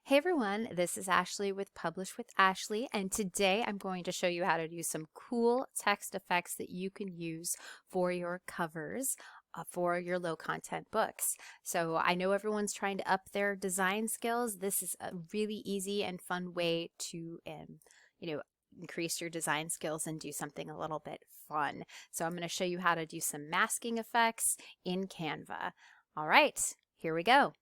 Hey everyone, this is Ashley with Publish with Ashley, and today I'm going to show you how to do some cool text effects that you can use for your covers for your low content books. So I know everyone's trying to up their design skills. This is a really easy and fun way to, increase your design skills and do something a little bit fun. So I'm going to show you how to do some masking effects in Canva. All right, here we go.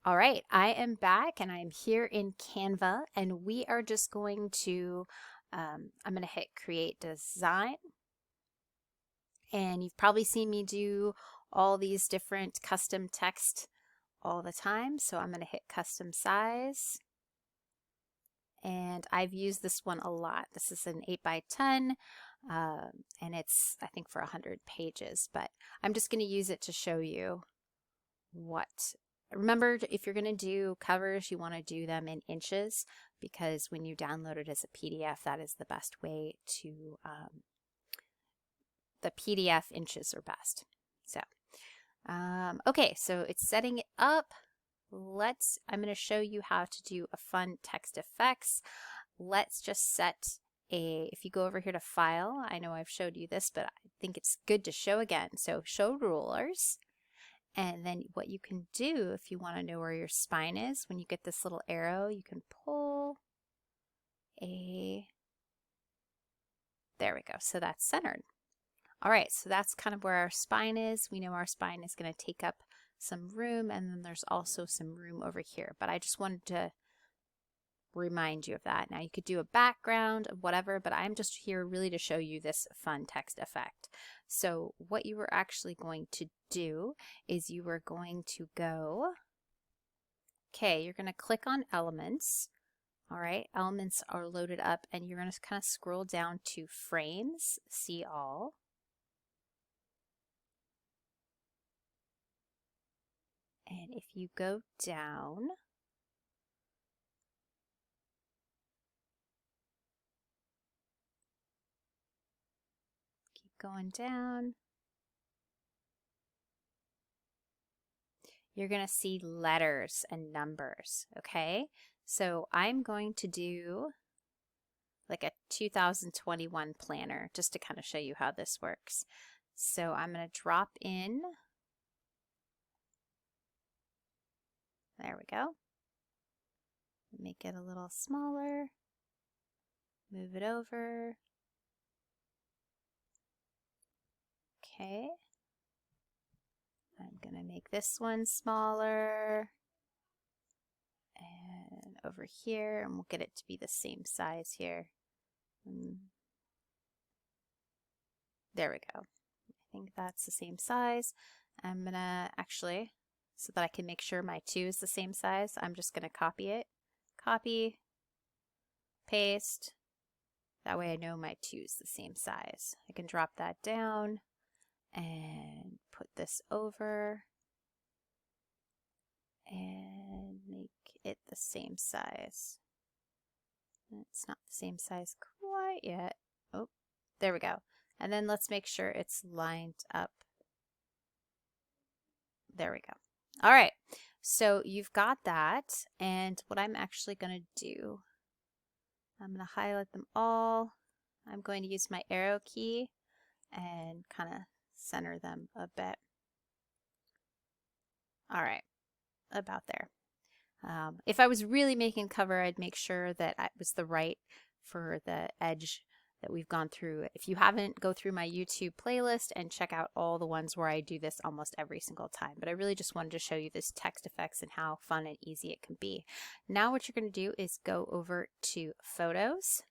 All right, I am back and I'm here in Canva and we are just going to, I'm going to hit create design, and you've probably seen me do all these different custom text all the time. So I'm going to hit custom size, and I've used this one a lot. This is an 8x10 and it's, I think, for 100 pages, but I'm just going to use it to show you what. Remember, if you're going to do covers, you want to do them in inches, because when you download it as a PDF, that is the best way to, the PDF inches are best. So, okay, so it's setting it up. I'm going to show you how to do a fun text effects. Let's just set if you go over here to File, I know I've showed you this, but I think it's good to show again. So show rulers. And then what you can do if you want to know where your spine is, when you get this little arrow, you can pull there we go. So that's centered. All right, so that's kind of where our spine is. We know our spine is going to take up some room, and then there's also some room over here. But I just wanted to remind you of that. Now you could do a background of whatever, but I'm just here really to show you this fun text effect. So what you were actually going to do is you were going to go, you're going to click on elements. All right, elements are loaded up, and you're going to kind of scroll down to frames, see all. And if you go down, going down, you're going to see letters and numbers, okay? So I'm going to do like a 2021 planner just to kind of show you how this works. So I'm going to drop in, there we go, make it a little smaller, move it over, okay. I'm going to make this one smaller, and over here, and we'll get it to be the same size here. There we go. I think that's the same size. I'm going to actually, so that I can make sure my 2 is the same size, I'm just going to copy it. Copy, paste. That way I know my 2 is the same size. I can drop that down and put this over and make it the same size. It's not the same size quite yet. Oh, there we go. And then let's make sure it's lined up. There we go. All right, so you've got that, and what I'm actually going to do, I'm going to highlight them all. I'm going to use my arrow key and kind of center them a bit. All right, about there. If I was really making cover, I'd make sure that it was the right for the edge that we've gone through. If you haven't, go through my YouTube playlist and check out all the ones where I do this almost every single time. But I really just wanted to show you this text effects and how fun and easy it can be. Now what you're going to do is go over to Photos,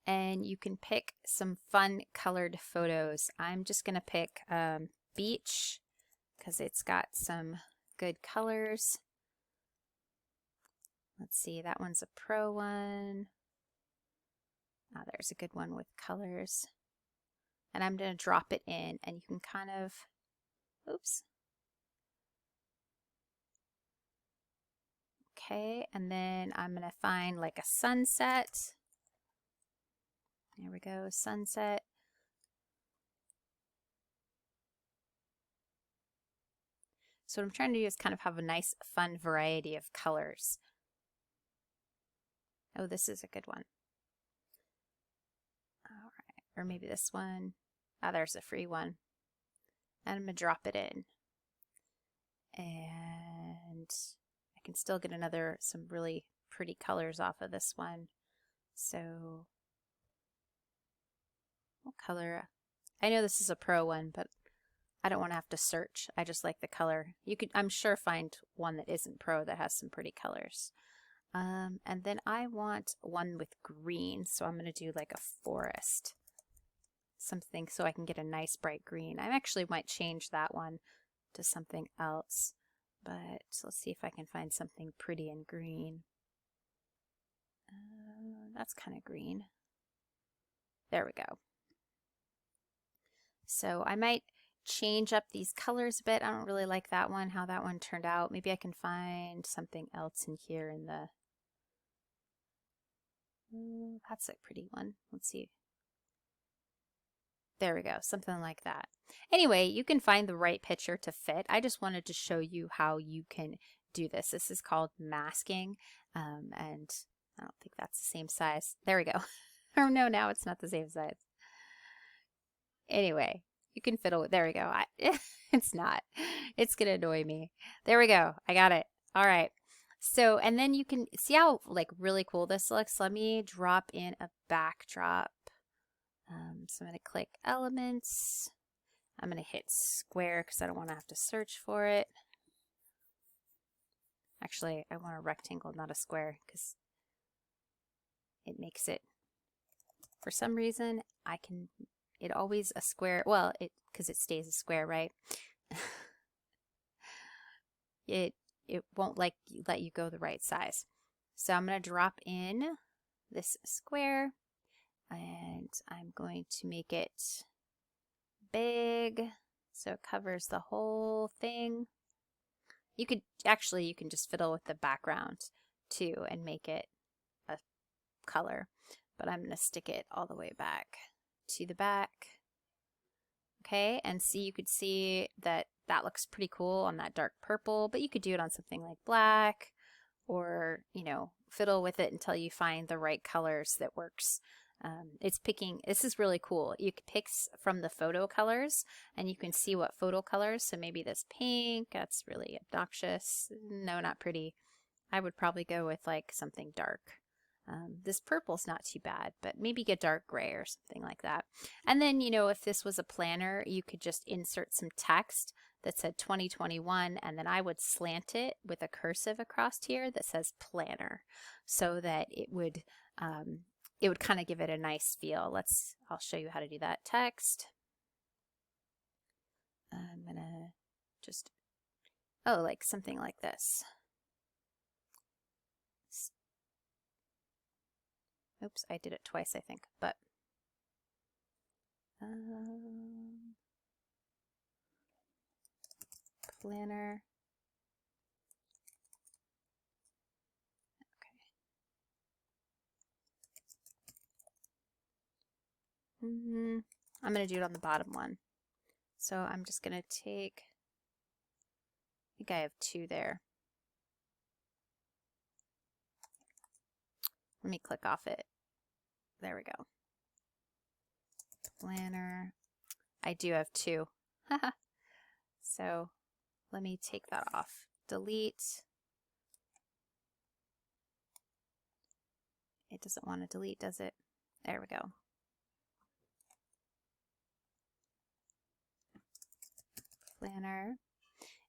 and you can pick some fun colored photos. I'm just going to pick beach, because it's got some good colors. Let's see, that one's a pro one. Oh, there's a good one with colors. And I'm going to drop it in, and you can kind of, oops. Okay, and then I'm going to find like a sunset. There we go, sunset. So what I'm trying to do is kind of have a nice, fun variety of colors. Oh, this is a good one. All right, or maybe this one. Ah, there's a free one. And I'm gonna drop it in. And I can still get some really pretty colors off of this one. So what color? I know this is a pro one, but I don't want to have to search. I just like the color. You could, I'm sure, find one that isn't pro that has some pretty colors. And then I want one with green, so I'm going to do like a forest. Something so I can get a nice bright green. I actually might change that one to something else, but let's see if I can find something pretty in green. That's kind of green. There we go. So I might change up these colors a bit. I don't really like that one, how that one turned out. Maybe I can find something else in here in the... that's a pretty one. Let's see. There we go, something like that. Anyway, you can find the right picture to fit. I just wanted to show you how you can do this. This is called masking, and I don't think that's the same size. There we go. Oh no, now it's not the same size. Anyway, you can fiddle with, there we go. It's not. It's gonna annoy me. There we go. I got it. All right. So, and then you can see how like really cool this looks. Let me drop in a backdrop. So I'm going to click Elements. I'm going to hit Square because I don't want to have to search for it. Actually, I want a rectangle, not a square, because it makes it, for some reason, it always a square, well, because it stays a square, right? it won't let you go the right size. So I'm going to drop in this square. And I'm going to make it big so it covers the whole thing. You can just fiddle with the background too and make it a color, but I'm going to stick it all the way back to the back. Okay, and see, you could see that looks pretty cool on that dark purple, but you could do it on something like black, or, you know, fiddle with it until you find the right colors that works. This is really cool. You can pick from the photo colors and you can see what photo colors. So maybe this pink, that's really obnoxious. No, not pretty. I would probably go with like something dark. This purple's not too bad, but maybe get dark gray or something like that. And then, you know, if this was a planner, you could just insert some text that said 2021, and then I would slant it with a cursive across here that says planner, so that it would kind of give it a nice feel. I'll show you how to do that. Text. I'm gonna just, like something like this. Oops, I did it twice, I think, but planner. Okay. I'm going to do it on the bottom one. So I'm just going to take, I think I have 2 there. Let me click off it. There we go. Planner. I do have 2. So let me take that off. Delete. It doesn't want to delete, does it? There we go. Planner.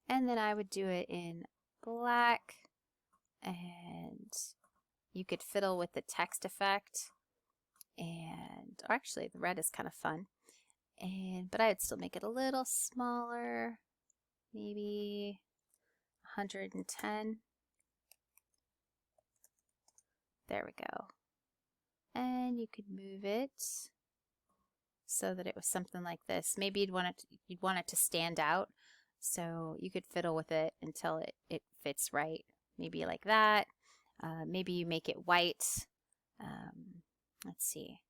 And then I would do it in black, and you could fiddle with the text effect, and actually the red is kind of fun, but I'd still make it a little smaller, maybe 110. There we go. And you could move it so that it was something like this. Maybe you'd want it to stand out, so you could fiddle with it until it fits right. Maybe like that. Maybe you make it white. Let's see.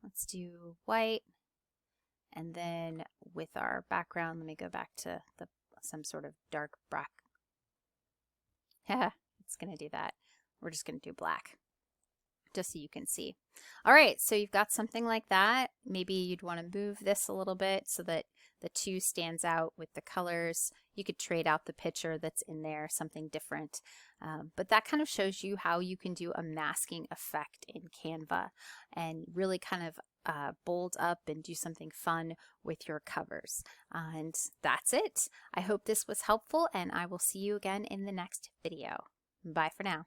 Let's do white. And then with our background, let me go back to the some sort of dark black. Yeah, it's going to do that. We're just going to do black just so you can see. All right, so you've got something like that. Maybe you'd want to move this a little bit so that the two stands out with the colors. You could trade out the picture that's in there, something different. But that kind of shows you how you can do a masking effect in Canva and really kind of bold up and do something fun with your covers. And that's it. I hope this was helpful, and I will see you again in the next video. Bye for now.